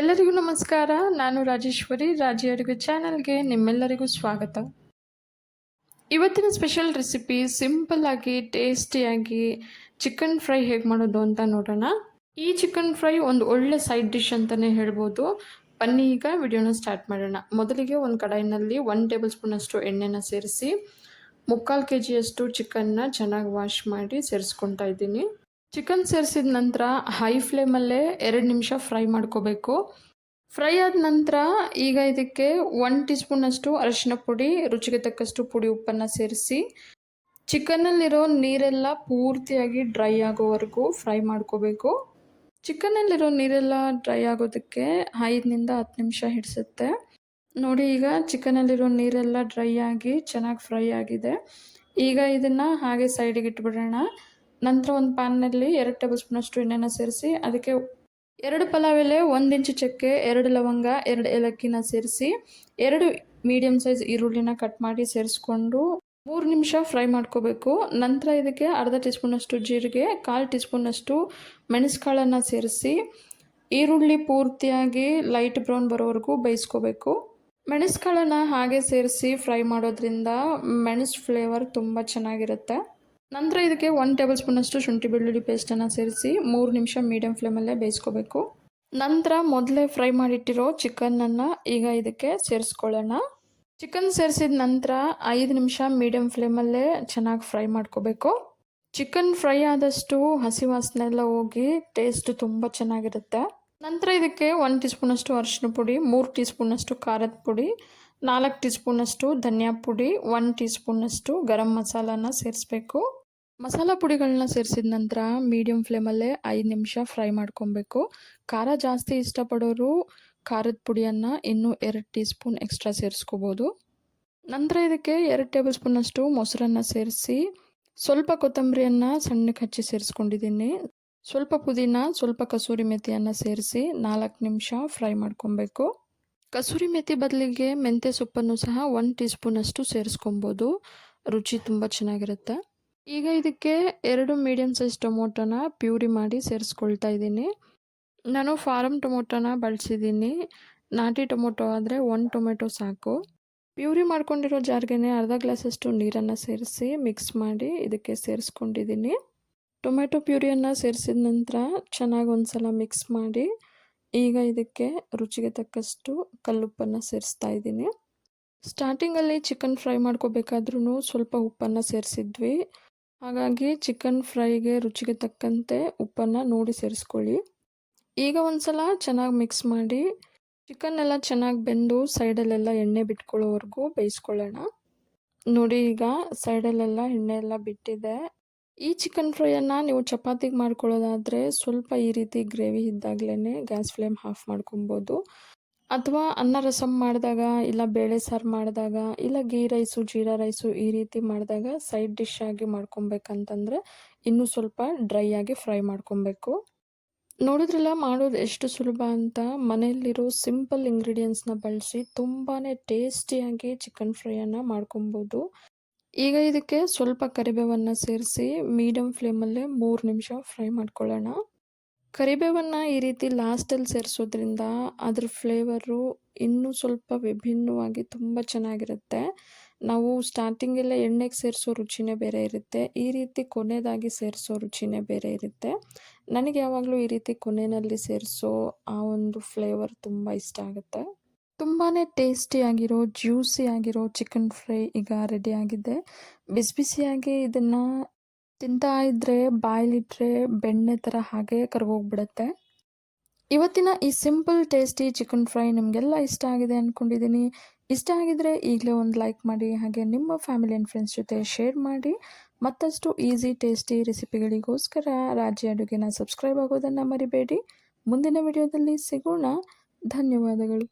ಎಲ್ಲರಿಗೂ ನಮಸ್ಕಾರ. ನಾನು ರಾಜೇಶ್ವರಿ. ರಾಜಿ ಅಡುಗೆ ಚಾನಲ್ಗೆ ನಿಮ್ಮೆಲ್ಲರಿಗೂ ಸ್ವಾಗತ. ಇವತ್ತಿನ ಸ್ಪೆಷಲ್ ರೆಸಿಪಿ ಸಿಂಪಲ್ ಆಗಿ ಟೇಸ್ಟಿಯಾಗಿ ಚಿಕನ್ ಫ್ರೈ ಹೇಗೆ ಮಾಡೋದು ಅಂತ ನೋಡೋಣ. ಈ ಚಿಕನ್ ಫ್ರೈ ಒಂದು ಒಳ್ಳೆ ಸೈಡ್ ಡಿಶ್ ಅಂತಲೇ ಹೇಳ್ಬೋದು. ಬನ್ನಿ ಈಗ ವಿಡಿಯೋನ ಸ್ಟಾರ್ಟ್ ಮಾಡೋಣ. ಮೊದಲಿಗೆ ಒಂದು ಕಡಾಯಿನಲ್ಲಿ 1 ಟೇಬಲ್ ಸ್ಪೂನಷ್ಟು ಎಣ್ಣೆನ ಸೇರಿಸಿ 3/4 kg ಚಿಕನ್ನ ಚೆನ್ನಾಗಿ ವಾಶ್ ಮಾಡಿ ಸೇರಿಸ್ಕೊತಾ ಇದ್ದೀನಿ. ಚಿಕನ್ ಸೇರಿಸಿದ ನಂತರ ಹೈ ಫ್ಲೇಮಲ್ಲೇ 2 ನಿಮಿಷ ಫ್ರೈ ಮಾಡ್ಕೋಬೇಕು. ಫ್ರೈ ಆದ ನಂತರ ಈಗ ಇದಕ್ಕೆ 1 ಟೀ ಸ್ಪೂನಷ್ಟು ಅರಿಶಿನ ಪುಡಿ, ರುಚಿಗೆ ತಕ್ಕಷ್ಟು ಪುಡಿ ಉಪ್ಪನ್ನು ಸೇರಿಸಿ ಚಿಕನ್ನಲ್ಲಿರೋ ನೀರೆಲ್ಲ ಪೂರ್ತಿಯಾಗಿ ಡ್ರೈ ಆಗೋವರೆಗೂ ಫ್ರೈ ಮಾಡ್ಕೋಬೇಕು. ಚಿಕನ್ನಲ್ಲಿರೋ ನೀರೆಲ್ಲ ಡ್ರೈ ಆಗೋದಕ್ಕೆ 5 10 ನಿಮಿಷ ಹಿಡಿಸುತ್ತೆ. ನೋಡಿ, ಈಗ ಚಿಕನಲ್ಲಿರೋ ನೀರೆಲ್ಲ ಡ್ರೈ ಆಗಿ ಚೆನ್ನಾಗಿ ಫ್ರೈ ಆಗಿದೆ. ಈಗ ಇದನ್ನು ಹಾಗೆ ಸೈಡಿಗೆ ಇಟ್ಬಿಡೋಣ. ನಂತರ ಒಂದು ಪ್ಯಾನ್ನಲ್ಲಿ 2 ಟೇಬಲ್ ಸ್ಪೂನಷ್ಟು ಎಣ್ಣೆನ ಸೇರಿಸಿ ಅದಕ್ಕೆ 2 ಪಲಾವ್ ಎಲೆ, 1 ಇಂಚು ಚಕ್ಕೆ, 2 ಲವಂಗ, 2 ಏಲಕ್ಕಿನ ಸೇರಿಸಿ 2 ಮೀಡಿಯಮ್ ಸೈಜ್ ಈರುಳ್ಳಿನ ಕಟ್ ಮಾಡಿ ಸೇರಿಸ್ಕೊಂಡು 3 ನಿಮಿಷ ಫ್ರೈ ಮಾಡ್ಕೋಬೇಕು. ನಂತರ ಇದಕ್ಕೆ ಅರ್ಧ ಟೀ ಸ್ಪೂನಷ್ಟು ಜೀರಿಗೆ, 1/4 ಟೀ ಸ್ಪೂನಷ್ಟು ಮೆಣಸುಕಾಳನ್ನು ಸೇರಿಸಿ ಈರುಳ್ಳಿ ಪೂರ್ತಿಯಾಗಿ ಲೈಟ್ ಬ್ರೌನ್ ಬರೋವರೆಗೂ ಬೇಯಿಸ್ಕೋಬೇಕು. ಮೆಣಸುಕಾಳನ್ನು ಹಾಗೆ ಸೇರಿಸಿ ಫ್ರೈ ಮಾಡೋದ್ರಿಂದ ಮೆಣಸು ಫ್ಲೇವರ್ ತುಂಬ ಚೆನ್ನಾಗಿರುತ್ತೆ. ನಂತರ ಇದಕ್ಕೆ 1 ಟೇಬಲ್ ಸ್ಪೂನಷ್ಟು ಶುಂಠಿ ಬೆಳ್ಳುಳ್ಳಿ ಪೇಸ್ಟನ್ನು ಸೇರಿಸಿ 3 ನಿಮಿಷ ಮೀಡಿಯಂ ಫ್ಲೇಮಲ್ಲೇ ಬೇಯಿಸ್ಕೋಬೇಕು. ನಂತರ ಮೊದಲೇ ಫ್ರೈ ಮಾಡಿಟ್ಟಿರೋ ಚಿಕನನ್ನು ಈಗ ಇದಕ್ಕೆ ಸೇರಿಸ್ಕೊಳ್ಳೋಣ. ಚಿಕನ್ ಸೇರಿಸಿದ ನಂತರ 5 ನಿಮಿಷ ಮೀಡಿಯಂ ಫ್ಲೇಮಲ್ಲೇ ಚೆನ್ನಾಗಿ ಫ್ರೈ ಮಾಡ್ಕೋಬೇಕು. ಚಿಕನ್ ಫ್ರೈ ಆದಷ್ಟು ಹಸಿ ವಾಸನೆ ಎಲ್ಲ ಹೋಗಿ ಟೇಸ್ಟ್ ತುಂಬ ಚೆನ್ನಾಗಿರುತ್ತೆ. ನಂತರ ಇದಕ್ಕೆ 1 ಟೀ ಸ್ಪೂನಷ್ಟು ಅರಿಶಿನ ಪುಡಿ, 3 ಟೀ ಸ್ಪೂನಷ್ಟು ಖಾರದ ಪುಡಿ, 4 ಟೀ ಸ್ಪೂನಷ್ಟು ಧನಿಯಾ ಪುಡಿ, 1 ಟೀ ಸ್ಪೂನಷ್ಟು ಗರಂ ಮಸಾಲಾನ ಸೇರಿಸ್ಬೇಕು. ಮಸಾಲ ಪುಡಿಗಳನ್ನ ಸೇರಿಸಿದ ನಂತರ ಮೀಡಿಯಂ ಫ್ಲೇಮಲ್ಲೇ 5 ನಿಮಿಷ ಫ್ರೈ ಮಾಡ್ಕೊಬೇಕು. ಖಾರ ಜಾಸ್ತಿ ಇಷ್ಟಪಡೋರು ಖಾರದ ಪುಡಿಯನ್ನು ಇನ್ನೂ 2 ಟೀ ಸ್ಪೂನ್ ಎಕ್ಸ್ಟ್ರಾ ಸೇರಿಸ್ಕೋಬೋದು. ನಂತರ ಇದಕ್ಕೆ 2 ಟೇಬಲ್ ಸ್ಪೂನಷ್ಟು ಮೊಸರನ್ನು ಸೇರಿಸಿ ಸ್ವಲ್ಪ ಕೊತ್ತಂಬರಿಯನ್ನು ಸಣ್ಣಕ್ಕೆ ಹಚ್ಚಿ ಸೇರಿಸ್ಕೊಂಡಿದ್ದೀನಿ. ಸ್ವಲ್ಪ ಪುದೀನ, ಸ್ವಲ್ಪ ಕಸೂರಿ ಮೆಥಿಯನ್ನು ಸೇರಿಸಿ 4 ನಿಮಿಷ ಫ್ರೈ ಮಾಡ್ಕೊಬೇಕು. ಕಸೂರಿ ಮೆಥಿ ಬದಲಿಗೆ ಮೆಂತ್ಯ ಸೊಪ್ಪನ್ನು ಸಹ 1 ಟೀ ಸ್ಪೂನಷ್ಟು ಸೇರಿಸ್ಕೊಬೋದು. ರುಚಿ ತುಂಬ ಚೆನ್ನಾಗಿರುತ್ತೆ. ಈಗ ಇದಕ್ಕೆ 2 ಮೀಡಿಯಮ್ ಸೈಜ್ ಟೊಮೊಟೊನ ಪ್ಯೂರಿ ಮಾಡಿ ಸೇರಿಸ್ಕೊಳ್ತಾ ಇದ್ದೀನಿ. ನಾನು ಫಾರಮ್ ಟೊಮೊಟೊನ ಬಳಸಿದ್ದೀನಿ. ನಾಟಿ ಟೊಮೊಟೊ ಆದರೆ 1 ಟೊಮೆಟೊ ಸಾಕು. ಪ್ಯೂರಿ ಮಾಡ್ಕೊಂಡಿರೋ ಜಾರ್ಗೆ ಅರ್ಧ ಗ್ಲಾಸಷ್ಟು ನೀರನ್ನು ಸೇರಿಸಿ ಮಿಕ್ಸ್ ಮಾಡಿ ಇದಕ್ಕೆ ಸೇರಿಸ್ಕೊಂಡಿದ್ದೀನಿ. ಟೊಮೆಟೊ ಪ್ಯೂರಿಯನ್ನು ಸೇರಿಸಿದ ನಂತರ ಚೆನ್ನಾಗಿ ಒಂದು ಸಲ ಮಿಕ್ಸ್ ಮಾಡಿ ಈಗ ಇದಕ್ಕೆ ರುಚಿಗೆ ತಕ್ಕಷ್ಟು ಕಲ್ಲುಪ್ಪನ್ನು ಸೇರಿಸ್ತಾ ಇದ್ದೀನಿ. ಸ್ಟಾರ್ಟಿಂಗಲ್ಲಿ ಚಿಕನ್ ಫ್ರೈ ಮಾಡ್ಕೋಬೇಕಾದ್ರೂ ಸ್ವಲ್ಪ ಉಪ್ಪನ್ನು ಸೇರಿಸಿದ್ವಿ. ಹಾಗಾಗಿ ಚಿಕನ್ ಫ್ರೈಗೆ ರುಚಿಗೆ ತಕ್ಕಂತೆ ಉಪ್ಪನ್ನು ನೋಡಿ ಸೇರಿಸ್ಕೊಳ್ಳಿ. ಈಗ ಒಂದು ಸಲ ಚೆನ್ನಾಗಿ ಮಿಕ್ಸ್ ಮಾಡಿ ಚಿಕನ್ ಎಲ್ಲ ಚೆನ್ನಾಗಿ ಬೆಂದು ಸೈಡಲ್ಲೆಲ್ಲ ಎಣ್ಣೆ ಬಿಟ್ಕೊಳ್ಳೋವರೆಗೂ ಬೇಯಿಸ್ಕೊಳ್ಳೋಣ. ನೋಡಿ, ಈಗ ಸೈಡಲ್ಲೆಲ್ಲ ಎಣ್ಣೆ ಎಲ್ಲ ಬಿಟ್ಟಿದೆ. ಈ ಚಿಕನ್ ಫ್ರೈಯನ್ನು ನೀವು ಚಪಾತಿಗೆ ಮಾಡ್ಕೊಳ್ಳೋದಾದರೆ ಸ್ವಲ್ಪ ಈ ರೀತಿ ಗ್ರೇವಿ ಇದ್ದಾಗಲೇ ಗ್ಯಾಸ್ ಫ್ಲೇಮ್ ಆಫ್ ಮಾಡ್ಕೊಬೋದು. ಅಥವಾ ಅನ್ನ ರಸಮ್ ಮಾಡಿದಾಗ, ಇಲ್ಲ ಬೇಳೆ ಸಾರು ಮಾಡಿದಾಗ, ಇಲ್ಲ ಗೀ ರೈಸು, ಜೀರಾ ರೈಸು ಈ ರೀತಿ ಮಾಡಿದಾಗ ಸೈಡ್ ಡಿಶ್ ಆಗಿ ಮಾಡ್ಕೊಬೇಕಂತಂದರೆ ಇನ್ನೂ ಸ್ವಲ್ಪ ಡ್ರೈ ಆಗಿ ಫ್ರೈ ಮಾಡ್ಕೊಬೇಕು. ನೋಡಿದ್ರಲ್ಲ ಮಾಡೋದು ಎಷ್ಟು ಸುಲಭ ಅಂತ. ಮನೆಯಲ್ಲಿರೋ ಸಿಂಪಲ್ ಇಂಗ್ರೀಡಿಯೆಂಟ್ಸ್ನ ಬಳಸಿ ತುಂಬಾ ಟೇಸ್ಟಿಯಾಗಿ ಚಿಕನ್ ಫ್ರೈಯನ್ನು ಮಾಡ್ಕೊಬೋದು. ಈಗ ಇದಕ್ಕೆ ಸ್ವಲ್ಪ ಕರಿಬೇವನ್ನು ಸೇರಿಸಿ ಮೀಡಿಯಂ ಫ್ಲೇಮಲ್ಲೇ 3 ನಿಮಿಷ ಫ್ರೈ ಮಾಡ್ಕೊಳ್ಳೋಣ. ಕರಿಬೇವನ್ನು ಈ ರೀತಿ ಲಾಸ್ಟಲ್ಲಿ ಸೇರಿಸೋದ್ರಿಂದ ಅದ್ರ ಫ್ಲೇವರು ಇನ್ನೂ ಸ್ವಲ್ಪ ವಿಭಿನ್ನವಾಗಿ ತುಂಬ ಚೆನ್ನಾಗಿರುತ್ತೆ. ನಾವು ಸ್ಟಾರ್ಟಿಂಗೆಲ್ಲ ಎಣ್ಣೆಗೆ ಸೇರಿಸೋ ರುಚಿನೇ ಬೇರೆ ಇರುತ್ತೆ, ಈ ರೀತಿ ಕೊನೆಯದಾಗಿ ಸೇರಿಸೋ ರುಚಿನೇ ಬೇರೆ ಇರುತ್ತೆ. ನನಗೆ ಯಾವಾಗಲೂ ಈ ರೀತಿ ಕೊನೆಯಲ್ಲಿ ಸೇರಿಸೋ ಆ ಒಂದು ಫ್ಲೇವರ್ ತುಂಬ ಇಷ್ಟ ಆಗುತ್ತೆ. ತುಂಬಾ ಟೇಸ್ಟಿಯಾಗಿರೋ, ಜ್ಯೂಸಿ ಆಗಿರೋ ಚಿಕನ್ ಫ್ರೈ ಈಗ ರೆಡಿ ಆಗಿದೆ. ಬಿಸಿ ಬಿಸಿಯಾಗಿ ಇದನ್ನು ತಿಂತಾ ಇದ್ದರೆ ಬಾಯಲ್ಲಿಟ್ಟರೆ ಬೆಣ್ಣೆ ಥರ ಹಾಗೆ ಕರಗೋಗ್ಬಿಡುತ್ತೆ. ಇವತ್ತಿನ ಈ ಸಿಂಪಲ್ ಟೇಸ್ಟಿ ಚಿಕನ್ ಫ್ರೈ ನಿಮಗೆಲ್ಲ ಇಷ್ಟ ಆಗಿದೆ ಅಂದ್ಕೊಂಡಿದ್ದೀನಿ. ಇಷ್ಟ ಆಗಿದರೆ ಈಗಲೇ ಒಂದು ಲೈಕ್ ಮಾಡಿ, ಹಾಗೆ ನಿಮ್ಮ ಫ್ಯಾಮಿಲಿ ಆ್ಯಂಡ್ ಫ್ರೆಂಡ್ಸ್ ಜೊತೆ ಶೇರ್ ಮಾಡಿ. ಮತ್ತಷ್ಟು ಈಸಿ ಟೇಸ್ಟಿ ರೆಸಿಪಿಗಳಿಗೋಸ್ಕರ ರಾಜಿ ಅಡುಗೆನ ಸಬ್ಸ್ಕ್ರೈಬ್ ಆಗೋದನ್ನು ಮರಿಬೇಡಿ. ಮುಂದಿನ ವಿಡಿಯೋದಲ್ಲಿ ಸಿಗೋಣ. ಧನ್ಯವಾದಗಳು.